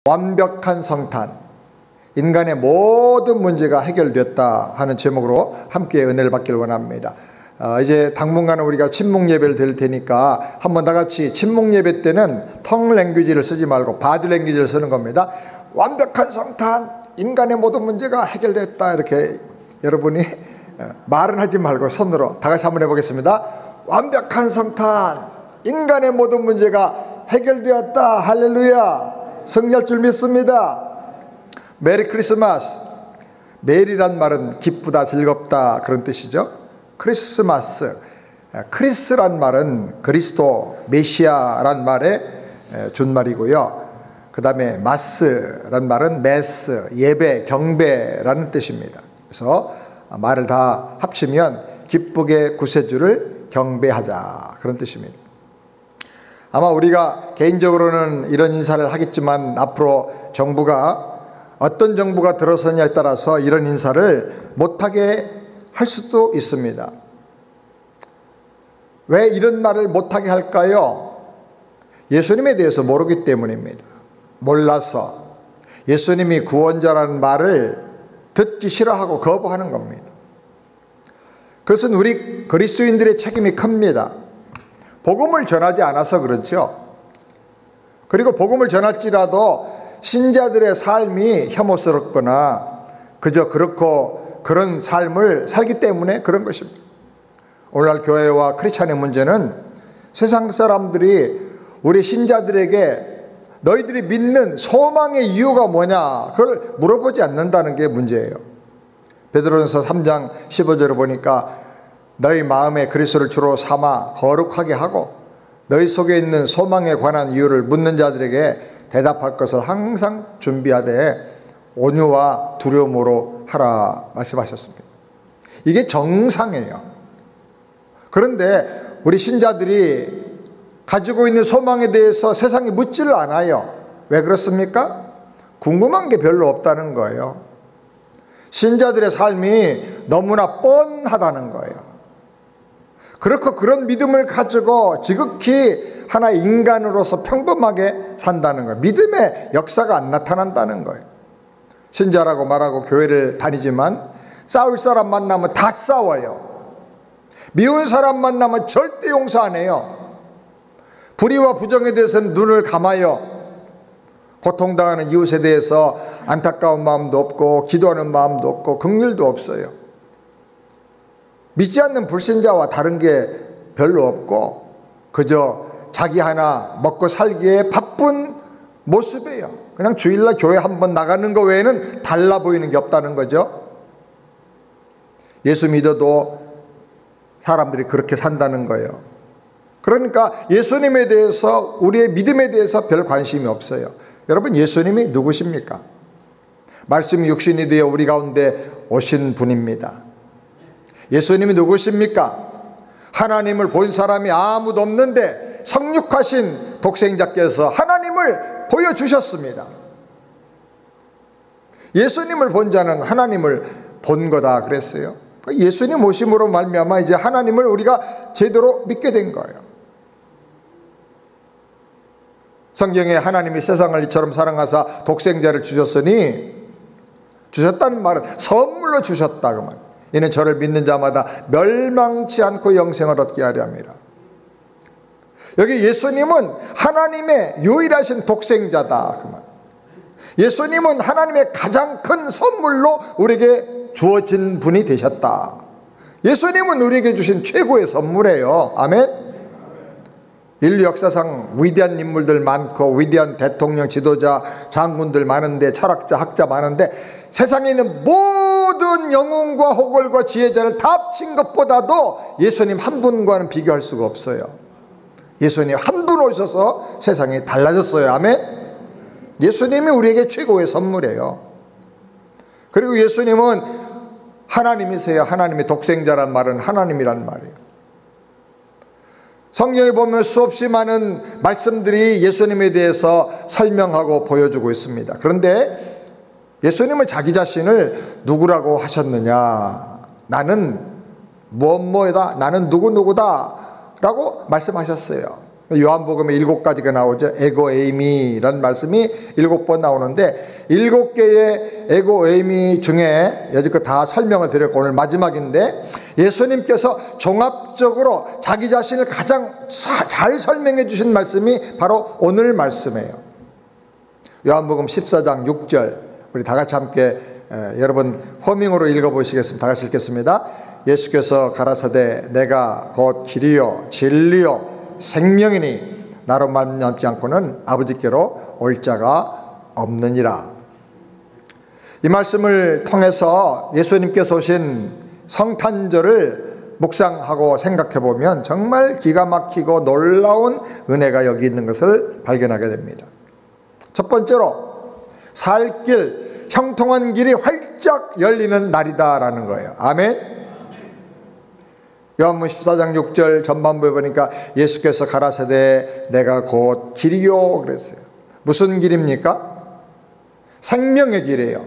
완벽한 성탄, 인간의 모든 문제가 해결됐다 하는 제목으로 함께 은혜를 받기를 원합니다. 이제 당분간은 우리가 침묵 예배를 드릴 테니까 한번 다 같이 침묵 예배 때는 텅 랭귀지를 쓰지 말고 바디 랭귀지를 쓰는 겁니다. 완벽한 성탄, 인간의 모든 문제가 해결됐다. 이렇게 여러분이 말은 하지 말고 손으로 다 같이 한번 해보겠습니다. 완벽한 성탄, 인간의 모든 문제가 해결되었다. 할렐루야. 승리할 줄 믿습니다. 메리 크리스마스. 메리란 말은 기쁘다, 즐겁다 그런 뜻이죠. 크리스마스, 크리스란 말은 그리스도, 메시아란 말의 준말이고요. 그 다음에 마스란 말은 메스, 예배, 경배라는 뜻입니다. 그래서 말을 다 합치면 기쁘게 구세주를 경배하자 그런 뜻입니다. 아마 우리가 개인적으로는 이런 인사를 하겠지만 앞으로 정부가 어떤 정부가 들어서냐에 따라서 이런 인사를 못하게 할 수도 있습니다. 왜 이런 말을 못하게 할까요? 예수님에 대해서 모르기 때문입니다. 몰라서 예수님이 구원자라는 말을 듣기 싫어하고 거부하는 겁니다. 그것은 우리 그리스도인들의 책임이 큽니다. 복음을 전하지 않아서 그렇죠. 그리고 복음을 전할지라도 신자들의 삶이 혐오스럽거나 그저 그렇고 그런 삶을 살기 때문에 그런 것입니다. 오늘날 교회와 크리스찬의 문제는 세상 사람들이 우리 신자들에게 너희들이 믿는 소망의 이유가 뭐냐 그걸 물어보지 않는다는 게 문제예요. 베드로전서 3장 15절을 보니까 너희 마음에 그리스도를 주로 삼아 거룩하게 하고 너희 속에 있는 소망에 관한 이유를 묻는 자들에게 대답할 것을 항상 준비하되 온유와 두려움으로 하라 말씀하셨습니다. 이게 정상이에요. 그런데 우리 신자들이 가지고 있는 소망에 대해서 세상이 묻지를 않아요. 왜 그렇습니까? 궁금한 게 별로 없다는 거예요. 신자들의 삶이 너무나 뻔하다는 거예요. 그렇고 그런 믿음을 가지고 지극히 하나의 인간으로서 평범하게 산다는 거예요. 믿음의 역사가 안 나타난다는 거예요. 신자라고 말하고 교회를 다니지만 싸울 사람 만나면 다 싸워요. 미운 사람 만나면 절대 용서 안 해요. 불의와 부정에 대해서는 눈을 감아요. 고통당하는 이웃에 대해서 안타까운 마음도 없고 기도하는 마음도 없고 긍휼도 없어요. 믿지 않는 불신자와 다른 게 별로 없고 그저 자기 하나 먹고 살기에 바쁜 모습이에요. 그냥 주일날 교회 한번 나가는 거 외에는 달라 보이는 게 없다는 거죠. 예수 믿어도 사람들이 그렇게 산다는 거예요. 그러니까 예수님에 대해서 우리의 믿음에 대해서 별 관심이 없어요. 여러분 예수님이 누구십니까? 말씀이 육신이 되어 우리 가운데 오신 분입니다. 예수님이 누구십니까? 하나님을 본 사람이 아무도 없는데 성육하신 독생자께서 하나님을 보여주셨습니다. 예수님을 본 자는 하나님을 본 거다 그랬어요. 예수님 오심으로 말미암아 이제 하나님을 우리가 제대로 믿게 된 거예요. 성경에 하나님이 세상을 이처럼 사랑하사 독생자를 주셨으니, 주셨다는 말은 선물로 주셨다 그 말. 이는 저를 믿는 자마다 멸망치 않고 영생을 얻게 하려 함이라. 여기 예수님은 하나님의 유일하신 독생자다 그 말. 예수님은 하나님의 가장 큰 선물로 우리에게 주어진 분이 되셨다. 예수님은 우리에게 주신 최고의 선물이에요. 아멘. 인류 역사상 위대한 인물들 많고 위대한 대통령, 지도자, 장군들 많은데 철학자, 학자 많은데 세상에 있는 모든 영웅과 호걸과 지혜자를 다 합친 것보다도 예수님 한 분과는 비교할 수가 없어요. 예수님 한 분 오셔서 세상이 달라졌어요. 아멘. 예수님이 우리에게 최고의 선물이에요. 그리고 예수님은 하나님이세요. 하나님의 독생자란 말은 하나님이란 말이에요. 성경에 보면 수없이 많은 말씀들이 예수님에 대해서 설명하고 보여주고 있습니다. 그런데 예수님은 자기 자신을 누구라고 하셨느냐? 나는 무엇뭐다, 나는 누구누구다 라고 말씀하셨어요. 요한복음에 7가지가 나오죠. 에고 에이미라는 말씀이 7번 나오는데 7개의 에고 에이미 중에 여지껏 다 설명을 드렸고 오늘 마지막인데 예수님께서 종합적으로 자기 자신을 가장 잘 설명해 주신 말씀이 바로 오늘 말씀이에요. 요한복음 14장 6절 우리 다 같이 함께 여러분 호밍으로 읽어보시겠습니다. 다 같이 읽겠습니다. 예수께서 가라사대 내가 곧 길이요 진리요 생명이니 나로 말미암지 않고는 아버지께로 올 자가 없느니라. 이 말씀을 통해서 예수님께서 오신 성탄절을 묵상하고 생각해 보면 정말 기가 막히고 놀라운 은혜가 여기 있는 것을 발견하게 됩니다. 첫 번째로 살 길, 형통한 길이 활짝 열리는 날이다라는 거예요. 아멘. 요한복음 14장 6절 전반부에 보니까 예수께서 가라사대 내가 곧 길이요 그랬어요. 무슨 길입니까? 생명의 길이에요.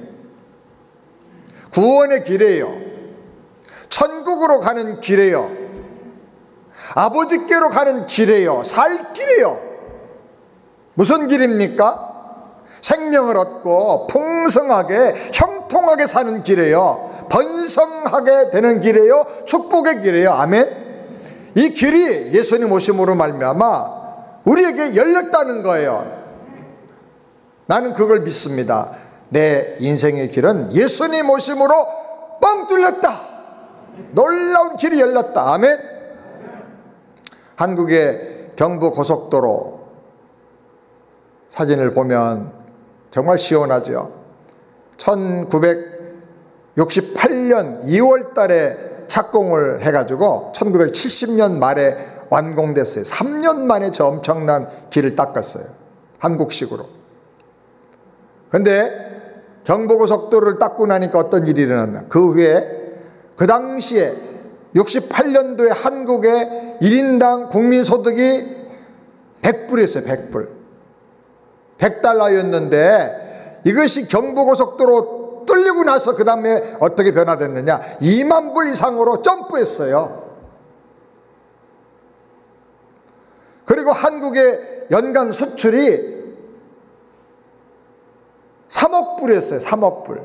구원의 길이에요. 천국으로 가는 길이에요. 아버지께로 가는 길이에요. 살 길이에요. 무슨 길입니까? 생명을 얻고 풍성하게 형통하게 사는 길이에요. 번성하게 되는 길이에요. 축복의 길이에요. 아멘. 이 길이 예수님 오심으로 말미암아 우리에게 열렸다는 거예요. 나는 그걸 믿습니다. 내 인생의 길은 예수님 오심으로 뻥 뚫렸다. 놀라운 길이 열렸다. 아멘. 한국의 경부고속도로 사진을 보면 정말 시원하죠. 1968년 2월 달에 착공을 해가지고 1970년 말에 완공됐어요. 3년 만에 저 엄청난 길을 닦았어요. 한국식으로. 근데 경부고속도로를 닦고 나니까 어떤 일이 일어났나. 그 후에 그 당시에 68년도에 한국의 1인당 국민소득이 100불이었어요. 100불. $100였는데 이것이 경부고속도로 뚫리고 나서 그 다음에 어떻게 변화됐느냐. 2만 불 이상으로 점프했어요. 그리고 한국의 연간 수출이 3억 불이었어요. 3억 불.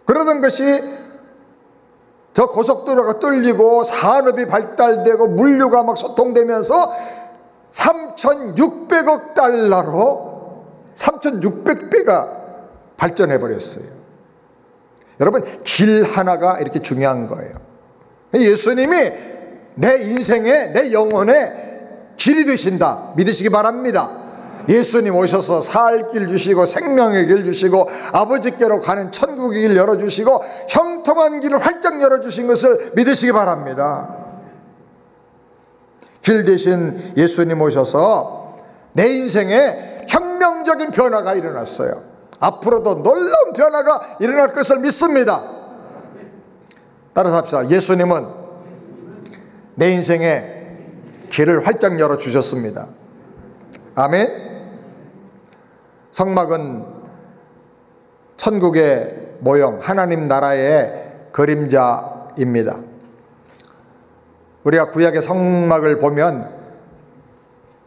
그러던 것이 저 고속도로가 뚫리고 산업이 발달되고 물류가 막 소통되면서 3,600억 달러로 3,600배가 발전해 버렸어요. 여러분, 길 하나가 이렇게 중요한 거예요. 예수님이 내 인생의, 내 영혼의 길이 되신다 믿으시기 바랍니다. 예수님 오셔서 살 길 주시고 생명의 길 주시고 아버지께로 가는 천국의 길 열어주시고 형통한 길을 활짝 열어주신 것을 믿으시기 바랍니다. 길 대신 예수님 오셔서 내 인생에 혁명적인 변화가 일어났어요. 앞으로도 놀라운 변화가 일어날 것을 믿습니다. 따라서 합시다. 예수님은 내 인생에 길을 활짝 열어주셨습니다. 아멘. 성막은 천국의 모형, 하나님 나라의 그림자입니다. 우리가 구약의 성막을 보면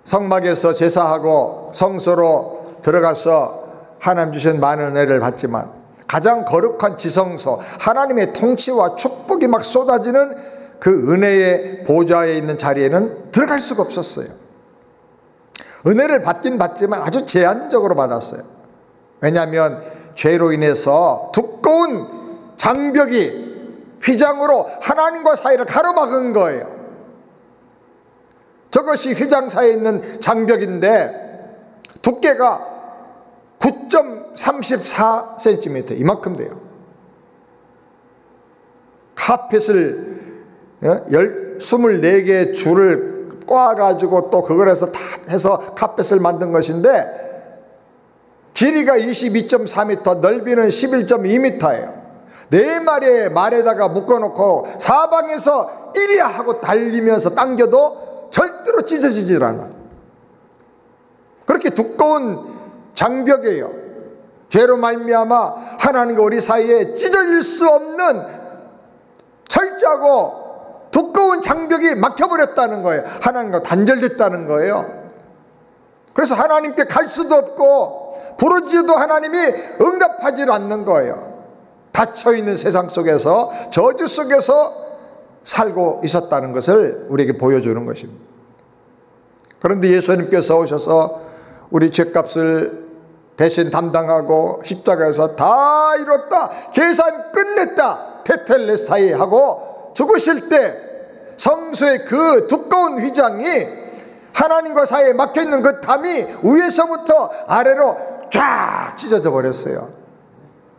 성막에서 제사하고 성소로 들어가서 하나님 주신 많은 은혜를 받지만 가장 거룩한 지성소, 하나님의 통치와 축복이 막 쏟아지는 그 은혜의 보좌에 있는 자리에는 들어갈 수가 없었어요. 은혜를 받긴 받지만 아주 제한적으로 받았어요. 왜냐하면 죄로 인해서 두꺼운 장벽이 휘장으로 하나님과 사이를 가로막은 거예요. 저것이 휘장 사이에 있는 장벽인데 두께가 9.34cm 이만큼 돼요. 카펫을 24개의 줄을 꽈가지고 또 그걸 해서 다 해서 카펫을 만든 것인데 길이가 22.4m, 넓이는 11.2m예요. 네 마리의 말에다가 묶어놓고 사방에서 이리야 하고 달리면서 당겨도 절대로 찢어지질 않아. 그렇게 두꺼운 장벽이에요. 죄로 말미암아 하나님과 우리 사이에 찢어질 수 없는 철저하고 두꺼운 장벽이 막혀버렸다는 거예요. 하나님과 단절됐다는 거예요. 그래서 하나님께 갈 수도 없고 부르짖어도 하나님이 응답하지 않는 거예요. 닫혀있는 세상 속에서, 저주 속에서 살고 있었다는 것을 우리에게 보여주는 것입니다. 그런데 예수님께서 오셔서 우리 죄값을 대신 담당하고 십자가에서 다 이뤘다, 계산 끝냈다, 테텔레스타이 하고 죽으실 때 성소의 그 두꺼운 휘장이, 하나님과 사이에 막혀있는 그 담이 위에서부터 아래로 쫙 찢어져 버렸어요.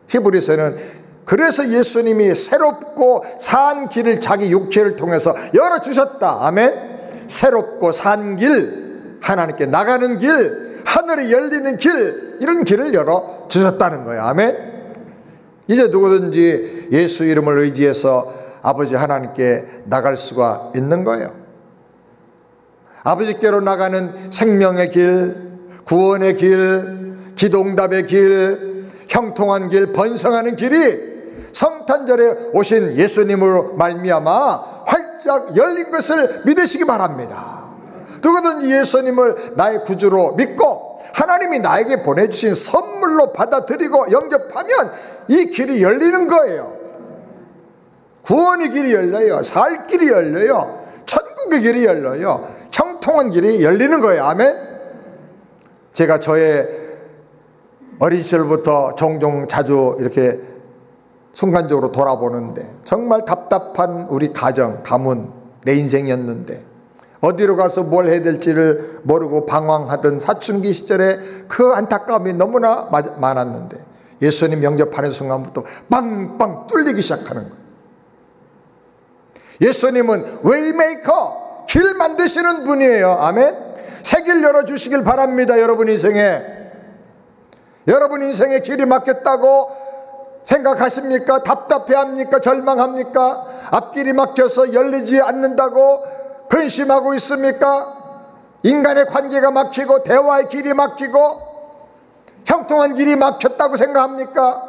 히브리서는 그래서 예수님이 새롭고 산 길을 자기 육체를 통해서 열어주셨다. 아멘. 새롭고 산 길, 하나님께 나가는 길, 하늘이 열리는 길, 이런 길을 열어주셨다는 거예요. 아멘. 이제 누구든지 예수 이름을 의지해서 아버지 하나님께 나갈 수가 있는 거예요. 아버지께로 나가는 생명의 길, 구원의 길, 기도응답의 길, 형통한 길, 번성하는 길이 성탄절에 오신 예수님으로 말미암아 활짝 열린 것을 믿으시기 바랍니다. 누구든지 예수님을 나의 구주로 믿고 하나님이 나에게 보내주신 선물로 받아들이고 영접하면 이 길이 열리는 거예요. 구원의 길이 열려요. 살 길이 열려요. 천국의 길이 열려요. 형통한 길이 열리는 거예요. 아멘. 제가 저의 어린 시절부터 종종 자주 이렇게 순간적으로 돌아보는데 정말 답답한 우리 가정, 가문, 내 인생이었는데 어디로 가서 뭘 해야 될지를 모르고 방황하던 사춘기 시절에 그 안타까움이 너무나 많았는데 예수님 영접하는 순간부터 빵빵 뚫리기 시작하는 거예요. 예수님은 웨이메이커, 길 만드시는 분이에요. 아멘. 새 길 열어주시길 바랍니다. 여러분 인생에 길이 막혔다고 생각하십니까? 답답해합니까? 절망합니까? 앞길이 막혀서 열리지 않는다고 근심하고 있습니까? 인간의 관계가 막히고 대화의 길이 막히고 형통한 길이 막혔다고 생각합니까?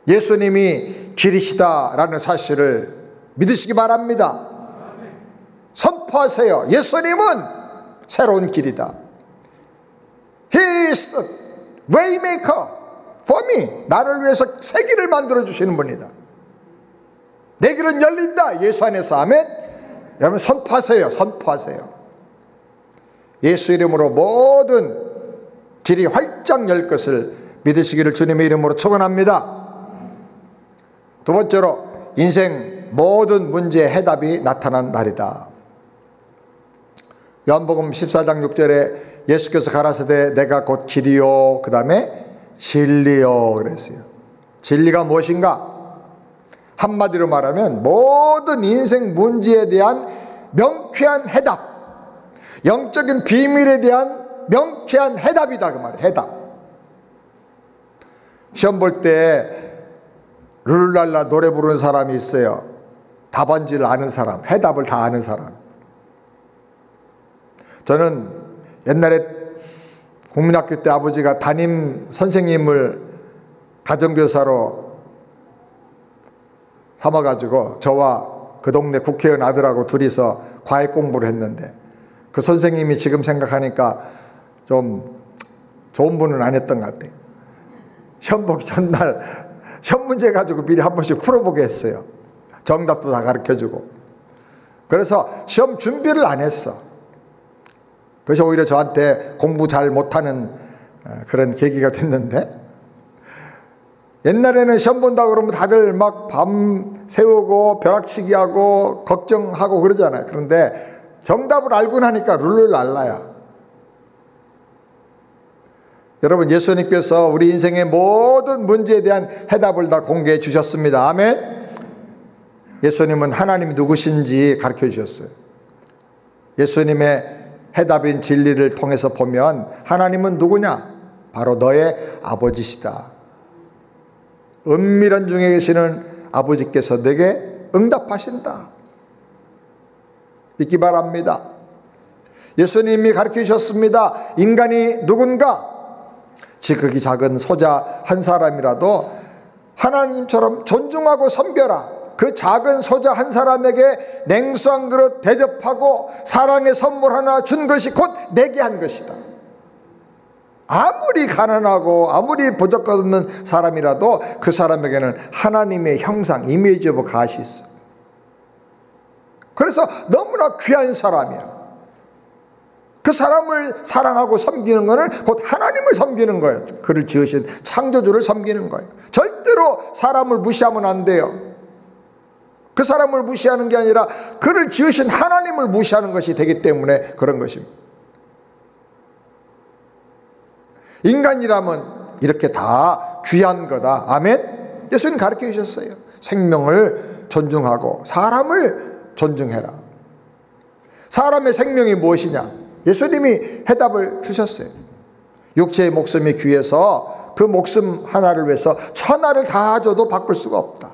예수님이 길이시다라는 사실을 믿으시기 바랍니다. 선포하세요. 예수님은 새로운 길이다. He is the waymaker for me. 나를 위해서 새 길을 만들어 주시는 분이다. 내 길은 열린다. 예수 안에서. 아멘. 여러분 선포하세요. 선포하세요. 예수 이름으로 모든 길이 활짝 열 것을 믿으시기를 주님의 이름으로 축원합니다. 두 번째로, 인생 모든 문제의 해답이 나타난 날이다. 요한복음 14장 6절에 예수께서 가라사대 내가 곧 길이요, 그 다음에 진리요 그랬어요. 진리가 무엇인가? 한마디로 말하면 모든 인생 문제에 대한 명쾌한 해답, 영적인 비밀에 대한 명쾌한 해답이다 그 말이에요. 해답. 시험 볼 때 룰랄라 노래 부르는 사람이 있어요. 답안지를 아는 사람, 해답을 다 아는 사람. 저는 옛날에 국민학교 때 아버지가 담임 선생님을 가정교사로 삼아가지고 저와 그 동네 국회의원 아들하고 둘이서 과외 공부를 했는데 그 선생님이 지금 생각하니까 좀 좋은 분은 아니었던 것 같아요. 시험 보기 전날 시험 문제 가지고 미리 한 번씩 풀어보게 했어요. 정답도 다 가르쳐주고. 그래서 시험 준비를 안 했어. 그래서 오히려 저한테 공부 잘 못하는 그런 계기가 됐는데, 옛날에는 시험 본다고 그러면 다들 막 밤 새우고 벼락치기 하고 걱정하고 그러잖아요. 그런데 정답을 알고 나니까 룰루랄라야. 여러분, 예수님께서 우리 인생의 모든 문제에 대한 해답을 다 공개해 주셨습니다. 아멘. 예수님은 하나님이 누구신지 가르쳐 주셨어요. 예수님의 해답인 진리를 통해서 보면 하나님은 누구냐? 바로 너의 아버지시다. 은밀한 중에 계시는 아버지께서 내게 응답하신다. 믿기 바랍니다. 예수님이 가르쳐 주셨습니다. 인간이 누군가? 지극히 작은 소자 한 사람이라도 하나님처럼 존중하고 섬겨라. 그 작은 소자 한 사람에게 냉수 한 그릇 대접하고 사랑의 선물 하나 준 것이 곧 내게 한 것이다. 아무리 가난하고 아무리 보잘것없는 사람이라도 그 사람에게는 하나님의 형상, 이미지 오브 갓이 있어. 그래서 너무나 귀한 사람이야. 그 사람을 사랑하고 섬기는 것은 곧 하나님을 섬기는 거예요. 그를 지으신 창조주를 섬기는 거예요. 절대로 사람을 무시하면 안 돼요. 그 사람을 무시하는 게 아니라 그를 지으신 하나님을 무시하는 것이 되기 때문에 그런 것입니다. 인간이라면 이렇게 다 귀한 거다. 아멘? 예수님 가르쳐 주셨어요. 생명을 존중하고 사람을 존중해라. 사람의 생명이 무엇이냐? 예수님이 해답을 주셨어요. 육체의 목숨이 귀해서 그 목숨 하나를 위해서 천하를 다 줘도 바꿀 수가 없다.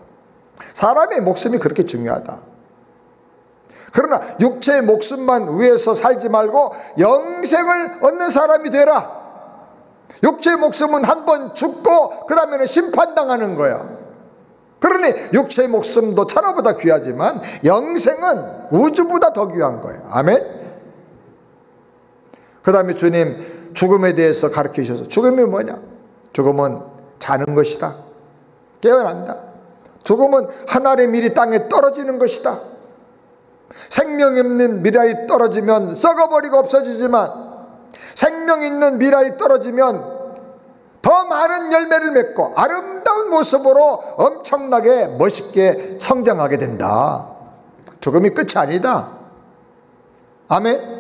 사람의 목숨이 그렇게 중요하다. 그러나 육체의 목숨만 위해서 살지 말고 영생을 얻는 사람이 되라. 육체의 목숨은 한 번 죽고 그 다음에는 심판당하는 거야. 그러니 육체의 목숨도 천하보다 귀하지만 영생은 우주보다 더 귀한 거예요. 아멘? 그 다음에 주님 죽음에 대해서 가르치셔서 죽음이 뭐냐? 죽음은 자는 것이다. 깨어난다. 죽음은 하늘의 밀이 땅에 떨어지는 것이다. 생명 있는 미랄이 떨어지면 썩어버리고 없어지지만 생명 있는 미랄이 떨어지면 더 많은 열매를 맺고 아름다운 모습으로 엄청나게 멋있게 성장하게 된다. 죽음이 끝이 아니다. 아멘?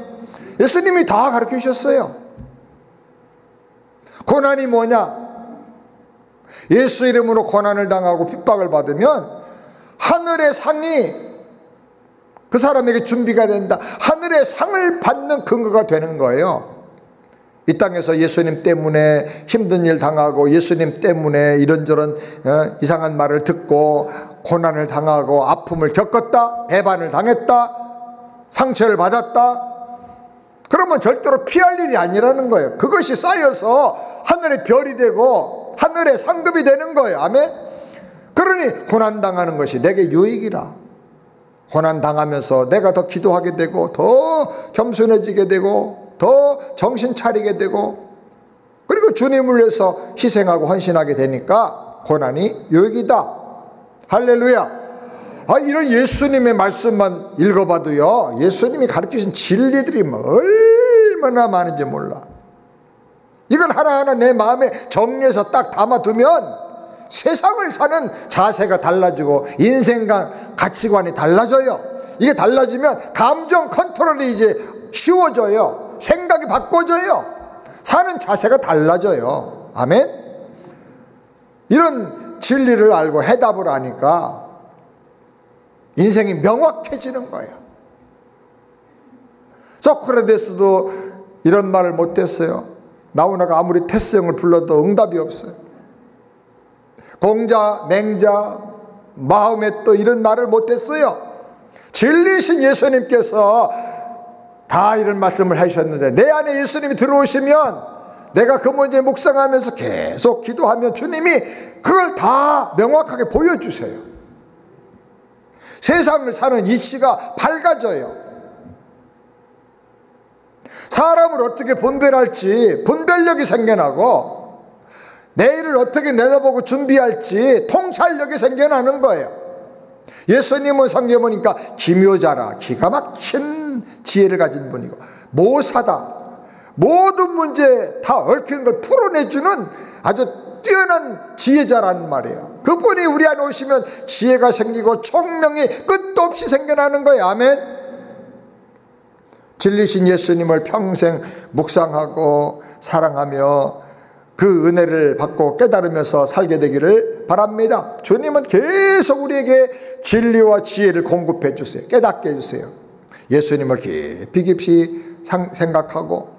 예수님이 다 가르쳐 주셨어요. 고난이 뭐냐? 예수 이름으로 고난을 당하고 핍박을 받으면 하늘의 상이 그 사람에게 준비가 된다. 하늘의 상을 받는 근거가 되는 거예요. 이 땅에서 예수님 때문에 힘든 일 당하고 예수님 때문에 이런저런 이상한 말을 듣고 고난을 당하고 아픔을 겪었다, 배반을 당했다, 상처를 받았다, 그러면 절대로 피할 일이 아니라는 거예요. 그것이 쌓여서 하늘의 별이 되고 하늘의 상급이 되는 거예요. 아멘? 그러니 고난당하는 것이 내게 유익이라. 고난당하면서 내가 더 기도하게 되고 더 겸손해지게 되고 더 정신 차리게 되고 그리고 주님을 위해서 희생하고 헌신하게 되니까 고난이 유익이다. 할렐루야. 이런 예수님의 말씀만 읽어봐도요, 예수님이 가르치신 진리들이 얼마나 많은지 몰라. 이건 하나하나 내 마음에 정리해서 딱 담아두면 세상을 사는 자세가 달라지고 인생관, 가치관이 달라져요. 이게 달라지면 감정 컨트롤이 이제 쉬워져요. 생각이 바꿔져요. 사는 자세가 달라져요. 아멘? 이런 진리를 알고 해답을 아니까 인생이 명확해지는 거예요. 소크라테스도 이런 말을 못했어요. 나훈아가 아무리 테스형을 불러도 응답이 없어요. 공자, 맹자, 마음에 또 이런 말을 못했어요. 진리신 예수님께서 다 이런 말씀을 하셨는데 내 안에 예수님이 들어오시면 내가 그 문제 묵상하면서 계속 기도하면 주님이 그걸 다 명확하게 보여주세요. 세상을 사는 이치가 밝아져요. 사람을 어떻게 분별할지 분별력이 생겨나고 내일을 어떻게 내다보고 준비할지 통찰력이 생겨나는 거예요. 예수님은 성경에 보니까 기묘자라, 기가 막힌 지혜를 가진 분이고 모사다, 모든 문제 다 얽힌 걸 풀어내주는 아주 뛰어난 지혜자라는 말이에요. 그분이 우리 안에 오시면 지혜가 생기고 총명이 끝도 없이 생겨나는 거예요. 아멘. 진리신 예수님을 평생 묵상하고 사랑하며 그 은혜를 받고 깨달으면서 살게 되기를 바랍니다. 주님은 계속 우리에게 진리와 지혜를 공급해 주세요. 깨닫게 해주세요. 예수님을 깊이 생각하고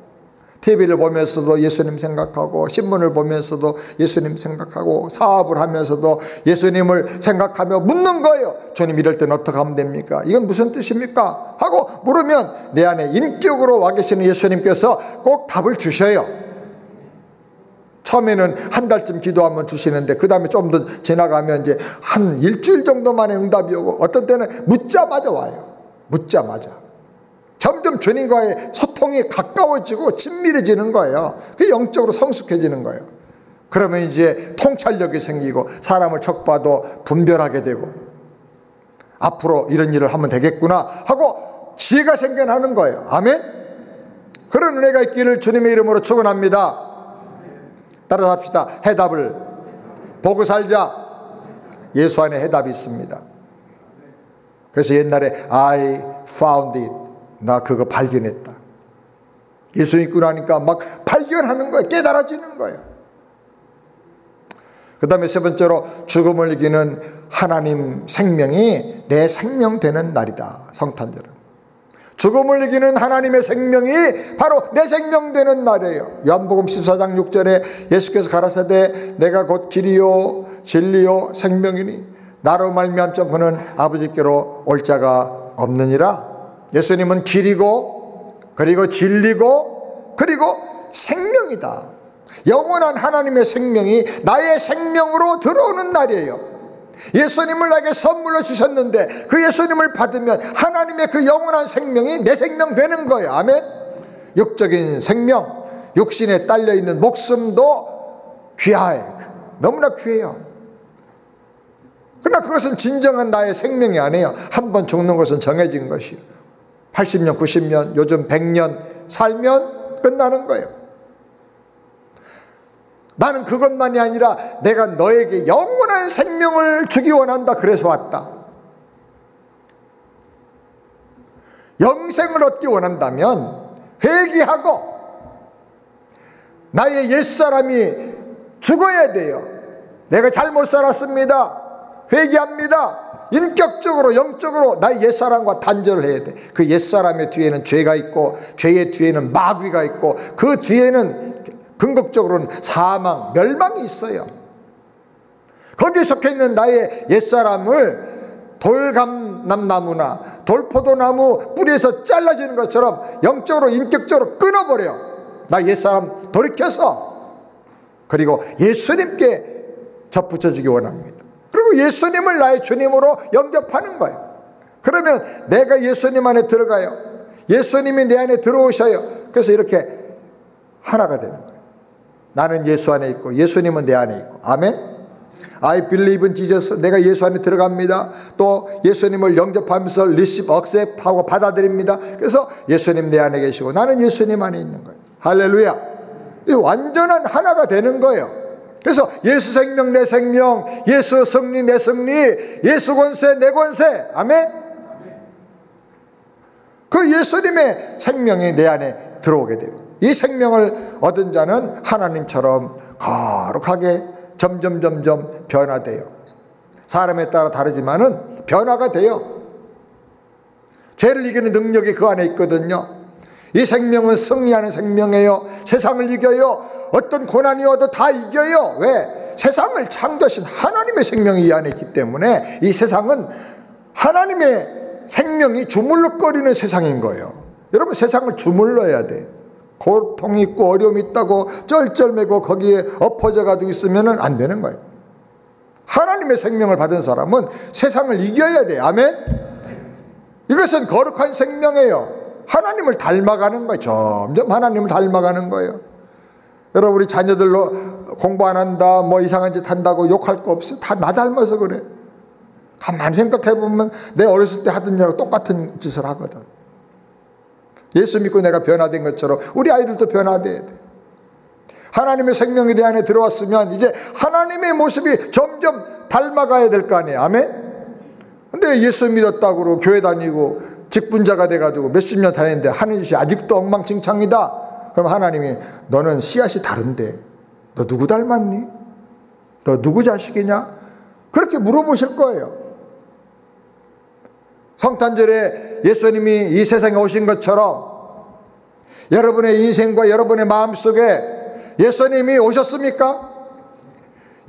TV를 보면서도 예수님 생각하고 신문을 보면서도 예수님 생각하고 사업을 하면서도 예수님을 생각하며 묻는 거예요. 주님 이럴 때는 어떻게 하면 됩니까? 이건 무슨 뜻입니까? 하고 물으면 내 안에 인격으로 와 계시는 예수님께서 꼭 답을 주셔요. 처음에는 한 달쯤 기도하면 주시는데 그 다음에 좀 더 지나가면 이제 한 일주일 정도 만에 응답이 오고 어떤 때는 묻자마자 와요. 묻자마자. 점점 주님과의 소통이 가까워지고 친밀해지는 거예요. 그게 영적으로 성숙해지는 거예요. 그러면 이제 통찰력이 생기고 사람을 척봐도 분별하게 되고 앞으로 이런 일을 하면 되겠구나 하고 지혜가 생겨나는 거예요. 아멘? 그런 은혜가 있기를 주님의 이름으로 축원합니다. 따라서 합시다. 해답을 보고 살자. 예수 안에 해답이 있습니다. 그래서 옛날에 I found it. 나 그거 발견했다. 예수 믿고 나니까 막 발견하는 거예요. 깨달아지는 거예요. 그 다음에 세 번째로 죽음을 이기는 하나님 생명이 내 생명 되는 날이다. 성탄절은 죽음을 이기는 하나님의 생명이 바로 내 생명 되는 날이에요. 요한복음 14장 6절에 예수께서 가라사대 내가 곧 길이요 진리요 생명이니 나로 말미암자 그는 아버지께로 올 자가 없느니라. 예수님은 길이고 그리고 진리고 그리고 생명이다. 영원한 하나님의 생명이 나의 생명으로 들어오는 날이에요. 예수님을 나에게 선물로 주셨는데 그 예수님을 받으면 하나님의 그 영원한 생명이 내 생명 되는 거예요. 아멘. 육적인 생명, 육신에 딸려있는 목숨도 귀하해. 너무나 귀해요. 그러나 그것은 진정한 나의 생명이 아니에요. 한 번 죽는 것은 정해진 것이에요. 80년, 90년, 요즘 100년 살면 끝나는 거예요. 나는 그것만이 아니라 내가 너에게 영원한 생명을 주기 원한다. 그래서 왔다. 영생을 얻기 원한다면 회개하고 나의 옛사람이 죽어야 돼요. 내가 잘못 살았습니다. 회개합니다. 인격적으로 영적으로 나의 옛사람과 단절을 해야 돼. 그 옛사람의 뒤에는 죄가 있고 죄의 뒤에는 마귀가 있고 그 뒤에는 궁극적으로는 사망, 멸망이 있어요. 거기에 속해있는 나의 옛사람을 돌감람나무나 돌포도나무 뿌리에서 잘라지는 것처럼 영적으로 인격적으로 끊어버려. 나 옛사람 돌이켜서 그리고 예수님께 접붙여주기 원합니다. 그리고 예수님을 나의 주님으로 영접하는 거예요. 그러면 내가 예수님 안에 들어가요. 예수님이 내 안에 들어오셔요. 그래서 이렇게 하나가 되는 거예요. 나는 예수 안에 있고 예수님은 내 안에 있고. 아멘. I believe in Jesus. 내가 예수 안에 들어갑니다. 또 예수님을 영접하면서 receive, accept 하고 받아들입니다. 그래서 예수님 내 안에 계시고 나는 예수님 안에 있는 거예요. 할렐루야. 이 완전한 하나가 되는 거예요. 그래서 예수 생명 내 생명, 예수 승리 내 승리, 예수 권세 내 권세. 아멘. 그 예수님의 생명이 내 안에 들어오게 돼요. 이 생명을 얻은 자는 하나님처럼 거룩하게 점점 변화돼요. 사람에 따라 다르지만은 변화가 돼요. 죄를 이기는 능력이 그 안에 있거든요. 이 생명은 승리하는 생명이에요. 세상을 이겨요. 어떤 고난이 와도 다 이겨요. 왜? 세상을 창조하신 하나님의 생명이 이 안에 있기 때문에 이 세상은 하나님의 생명이 주물럭거리는 세상인 거예요. 여러분 세상을 주물러야 돼. 고통이 있고 어려움이 있다고 쩔쩔매고 거기에 엎어져 가지고 있으면 안 되는 거예요. 하나님의 생명을 받은 사람은 세상을 이겨야 돼요. 아멘. 이것은 거룩한 생명이에요. 하나님을 닮아가는 거예요. 점점 하나님을 닮아가는 거예요. 여러분 우리 자녀들로 공부 안 한다 뭐 이상한 짓 한다고 욕할 거 없어요. 다 나 닮아서 그래. 가만히 생각해 보면 내 어렸을 때 하던 일하고 똑같은 짓을 하거든. 예수 믿고 내가 변화된 것처럼 우리 아이들도 변화돼야 돼. 하나님의 생명이 내 안에 들어왔으면 이제 하나님의 모습이 점점 닮아가야 될 거 아니에요. 아멘. 근데 예수 믿었다고 교회 다니고 직분자가 돼가지고 몇십 년 다녔는데 하는 짓이 아직도 엉망진창이다. 그럼 하나님이 너는 씨앗이 다른데 너 누구 닮았니? 너 누구 자식이냐? 그렇게 물어보실 거예요. 성탄절에 예수님이 이 세상에 오신 것처럼 여러분의 인생과 여러분의 마음속에 예수님이 오셨습니까?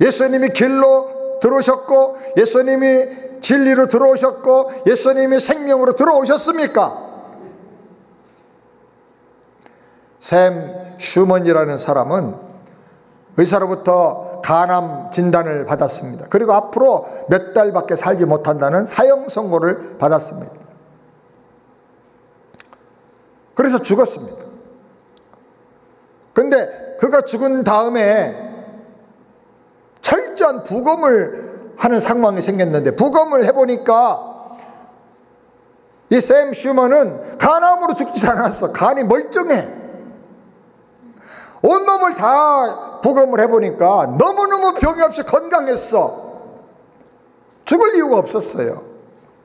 예수님이 길로 들어오셨고 예수님이 진리로 들어오셨고 예수님이 생명으로 들어오셨습니까? 샘 슈먼이라는 사람은 의사로부터 간암 진단을 받았습니다. 그리고 앞으로 몇 달밖에 살지 못한다는 사형 선고를 받았습니다. 그래서 죽었습니다. 그런데 그가 죽은 다음에 철저한 부검을 하는 상황이 생겼는데, 부검을 해보니까 이 샘 슈먼은 간암으로 죽지 않았어. 간이 멀쩡해. 온몸을 다 부검을 해보니까 너무너무 병이 없이 건강했어. 죽을 이유가 없었어요.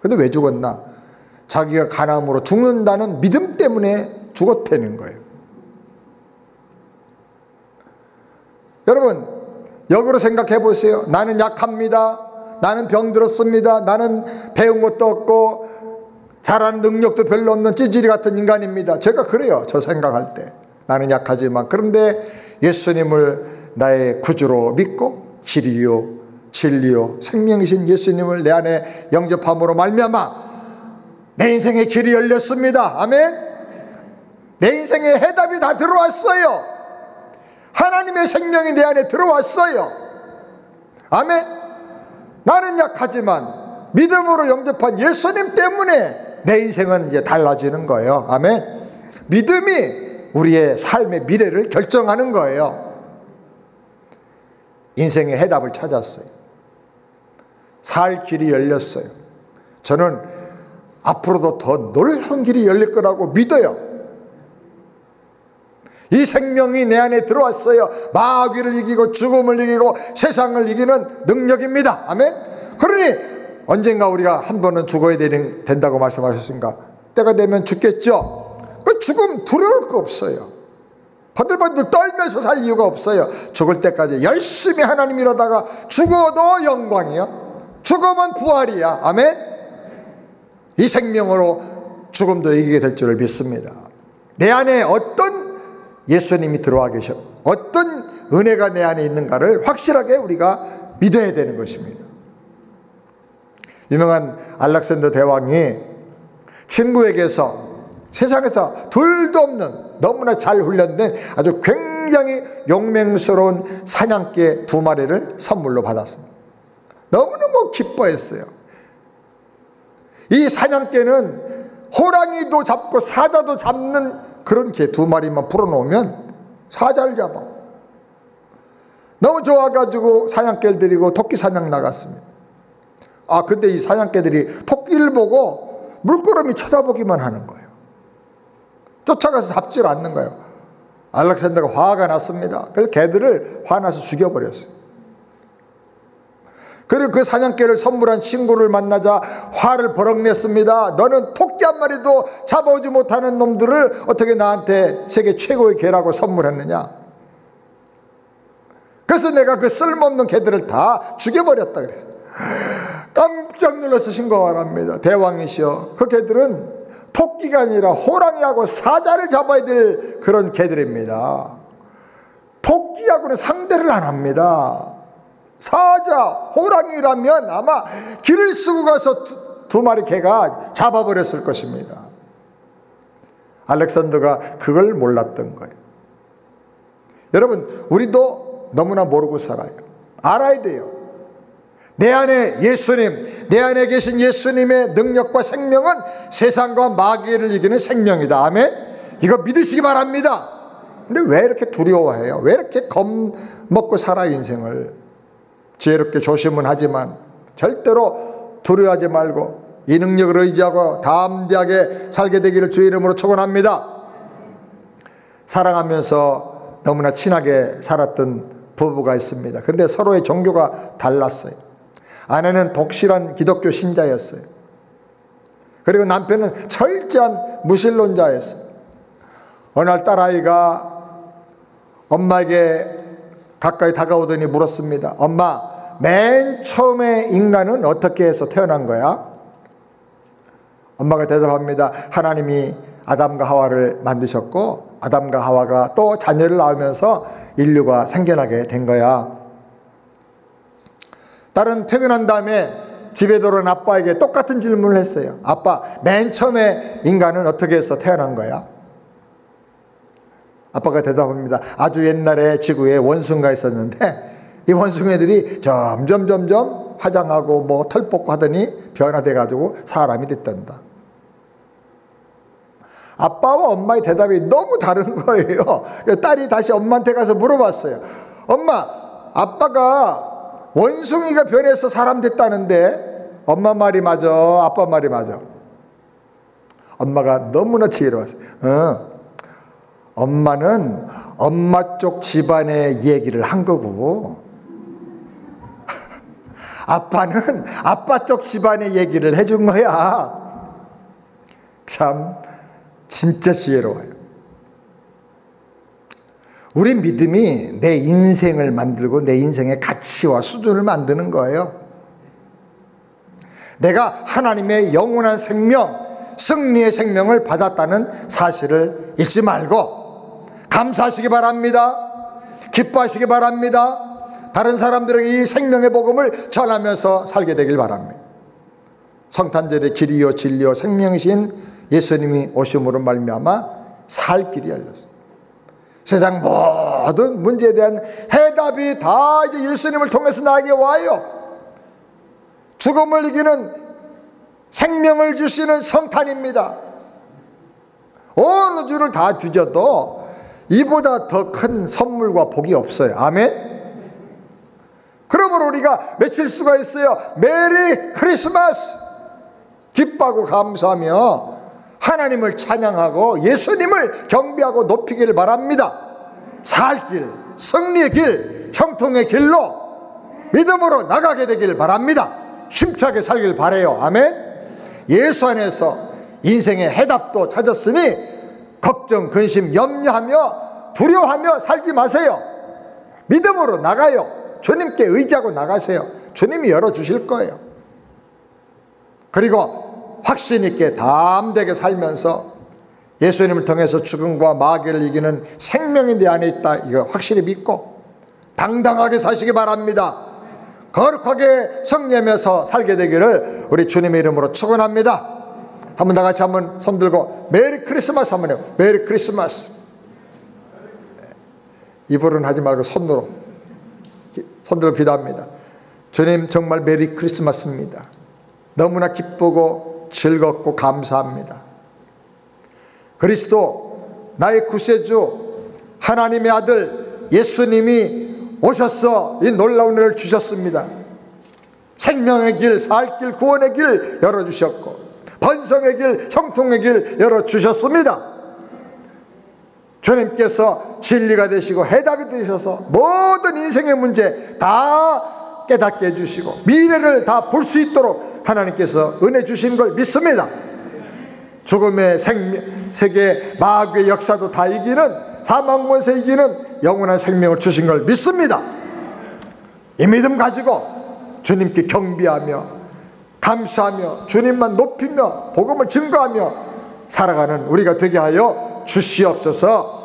그런데 왜 죽었나? 자기가 간암으로 죽는다는 믿음 때문에 죽었다는 거예요. 여러분, 역으로 생각해 보세요. 나는 약합니다. 나는 병들었습니다. 나는 배운 것도 없고 잘하는 능력도 별로 없는 찌질이 같은 인간입니다. 제가 그래요. 저 생각할 때. 나는 약하지만, 그런데 예수님을 나의 구주로 믿고 길이요 진리요 생명이신 예수님을 내 안에 영접함으로 말미암아 내 인생의 길이 열렸습니다. 아멘. 내 인생의 해답이 다 들어왔어요. 하나님의 생명이 내 안에 들어왔어요. 아멘. 나는 약하지만 믿음으로 영접한 예수님 때문에 내 인생은 이제 달라지는 거예요. 아멘. 믿음이 우리의 삶의 미래를 결정하는 거예요. 인생의 해답을 찾았어요. 살 길이 열렸어요. 저는 앞으로도 더 놀라운 길이 열릴 거라고 믿어요. 이 생명이 내 안에 들어왔어요. 마귀를 이기고 죽음을 이기고 세상을 이기는 능력입니다. 아멘. 그러니 언젠가 우리가 한 번은 죽어야 된다고 말씀하셨으니까 때가 되면 죽겠죠. 그 죽음 두려울 거 없어요. 버들버들 떨면서 살 이유가 없어요. 죽을 때까지 열심히 하나님 이러다가 죽어도 영광이야. 죽으면 부활이야. 아멘. 이 생명으로 죽음도 이기게 될 줄을 믿습니다. 내 안에 어떤 예수님이 들어와 계셔, 어떤 은혜가 내 안에 있는가를 확실하게 우리가 믿어야 되는 것입니다. 유명한 알렉산더 대왕이 친구에게서 세상에서 둘도 없는 너무나 잘 훈련된 아주 굉장히 용맹스러운 사냥개 2마리를 선물로 받았습니다. 너무너무 기뻐했어요. 이 사냥개는 호랑이도 잡고 사자도 잡는 그런 개 2마리만 풀어놓으면 사자를 잡아. 너무 좋아가지고 사냥개를 데리고 토끼 사냥 나갔습니다. 근데 이 사냥개들이 토끼를 보고 물끄러미 쳐다보기만 하는 거예요. 쫓아가서 잡질 않는 거예요. 알렉산더가 화가 났습니다. 그래서 개들을 화나서 죽여버렸어요. 그리고 그 사냥개를 선물한 친구를 만나자 화를 버럭 냈습니다. 너는 토끼 한 마리도 잡아오지 못하는 놈들을 어떻게 나한테 세계 최고의 개라고 선물했느냐. 그래서 내가 그 쓸모없는 개들을 다 죽여버렸다 그랬어요. 깜짝 놀라서 신고를 합니다. 대왕이시여, 그 개들은 토끼가 아니라 호랑이하고 사자를 잡아야 될 그런 개들입니다. 토끼하고는 상대를 안 합니다. 사자, 호랑이라면 아마 길을 쓰고 가서 2마리 개가 잡아버렸을 것입니다. 알렉산더가 그걸 몰랐던 거예요. 여러분, 우리도 너무나 모르고 살아요. 알아야 돼요. 내 안에 예수님, 내 안에 계신 예수님의 능력과 생명은 세상과 마귀를 이기는 생명이다. 아멘. 이거 믿으시기 바랍니다. 근데 왜 이렇게 두려워해요? 왜 이렇게 겁먹고 살아 인생을? 지혜롭게 조심은 하지만 절대로 두려워하지 말고 이 능력을 의지하고 담대하게 살게 되기를 주의 이름으로 축원합니다. 사랑하면서 너무나 친하게 살았던 부부가 있습니다. 그런데 서로의 종교가 달랐어요. 아내는 독실한 기독교 신자였어요. 그리고 남편은 철저한 무신론자였어요. 어느 날 딸아이가 엄마에게 가까이 다가오더니 물었습니다. 엄마, 맨 처음에 인간은 어떻게 해서 태어난 거야? 엄마가 대답합니다. 하나님이 아담과 하와를 만드셨고 아담과 하와가 또 자녀를 낳으면서 인류가 생겨나게 된 거야. 딸은 퇴근한 다음에 집에 돌아온 아빠에게 똑같은 질문을 했어요. 아빠, 맨 처음에 인간은 어떻게 해서 태어난 거야? 아빠가 대답합니다. 아주 옛날에 지구에 원숭이가 있었는데 이 원숭이들이 점점 화장하고 뭐 털 뽑고 하더니 변화돼 가지고 사람이 됐단다. 아빠와 엄마의 대답이 너무 다른 거예요. 딸이 다시 엄마한테 가서 물어봤어요. 엄마, 아빠가 원숭이가 변해서 사람 됐다는데 엄마 말이 맞아, 아빠 말이 맞아? 엄마가 너무나 지혜로웠어요. 엄마는 엄마 쪽 집안의 얘기를 한 거고 아빠는 아빠 쪽 집안의 얘기를 해준 거야. 참 진짜 지혜로워요. 우리 믿음이 내 인생을 만들고 내 인생의 가치와 수준을 만드는 거예요. 내가 하나님의 영원한 생명, 승리의 생명을 받았다는 사실을 잊지 말고 감사하시기 바랍니다. 기뻐하시기 바랍니다. 다른 사람들에게 이 생명의 복음을 전하면서 살게 되길 바랍니다. 성탄절의 길이요 진리요 생명이신 예수님이 오심으로 말미암아 살 길이 열렸어요. 세상 모든 문제에 대한 해답이 다 이제 예수님을 통해서 나에게 와요. 죽음을 이기는 생명을 주시는 성탄입니다. 온 우주를 다 뒤져도 이보다 더 큰 선물과 복이 없어요. 아멘. 그러므로 우리가 외칠 수가 있어요. 메리 크리스마스. 기뻐하고 감사하며 하나님을 찬양하고 예수님을 경배하고 높이기를 바랍니다. 살 길, 승리의 길, 형통의 길로 믿음으로 나가게 되기를 바랍니다. 힘차게 살길 바라요. 아멘. 예수 안에서 인생의 해답도 찾았으니 걱정, 근심, 염려하며 두려워하며 살지 마세요. 믿음으로 나가요. 주님께 의지하고 나가세요. 주님이 열어주실 거예요. 그리고 확신 있게 담대하게 살면서 예수님을 통해서 죽음과 마귀를 이기는 생명이 내 안에 있다, 이거 확실히 믿고 당당하게 사시기 바랍니다. 거룩하게 승리하면서 살게 되기를 우리 주님의 이름으로 축원합니다. 한번 다 같이 한번 손 들고 메리 크리스마스 한번 해요. 메리 크리스마스. 입으로는 하지 말고 손으로 손들고 기도합니다. 주님, 정말 메리 크리스마스입니다. 너무나 기쁘고 즐겁고 감사합니다. 그리스도 나의 구세주 하나님의 아들 예수님이 오셔서 이 놀라운 은혜를 주셨습니다. 생명의 길, 살 길, 구원의 길 열어주셨고 번성의 길, 형통의 길 열어주셨습니다. 주님께서 진리가 되시고 해답이 되셔서 모든 인생의 문제 다 깨닫게 해주시고 미래를 다 볼 수 있도록 하나님께서 은혜 주신 걸 믿습니다. 죽음의 세계 마귀의 역사도 다 이기는, 사망 권세 이기는 영원한 생명을 주신 걸 믿습니다. 이 믿음 가지고 주님께 경배하며 감사하며 주님만 높이며 복음을 증거하며 살아가는 우리가 되게 하여 주시옵소서.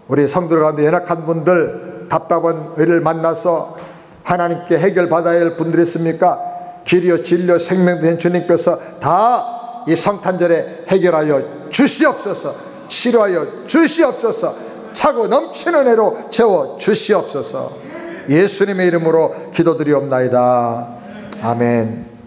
우리 성도들 가운데 연약한 분들, 답답한 의를 만나서 하나님께 해결받아야 할 분들이 있습니까? 길이요 진리요 생명 된 주님께서 다 이 성탄절에 해결하여 주시옵소서. 치료하여 주시옵소서. 차고 넘치는 애로 채워 주시옵소서. 예수님의 이름으로 기도드리옵나이다. 아멘.